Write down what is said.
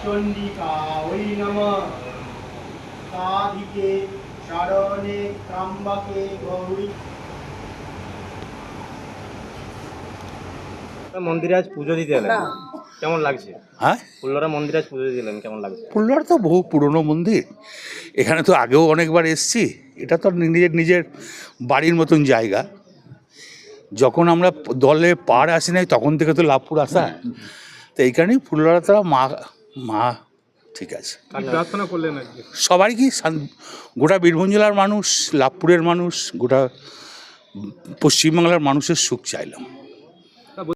চন্ডিকা ওই নমঃ সাধিকে শরণে ত্র্যম্বকে গৌরী। মন্দিরে আজ পুজো দিতে এলেন, কেমন লাগছে? হ্যাঁ, ফুল্লরা মন্দিরে আজ পুজো দিতে এলেন, কেমন লাগছে? ফুলবাড়ি তো বহু পুরনো মন্দির, এখানে তো আগেও অনেকবার এসেছি। এটা তো নিজের নিজের বাড়ির মতন জায়গা। যখন আমরা দলে পাড় আসি নাই তখন থেকে তো লাভপুর আসা, তো এই কারণেই ফুলবাড়ি তো মা মা ঠিক আছে। প্রার্থনা করলেন আজকে? সবাই কি গোটা বীরভূম জেলার মানুষ, লাভপুরের মানুষ, গোটা পশ্চিমবাংলার মানুষের সুখ চাইলাম।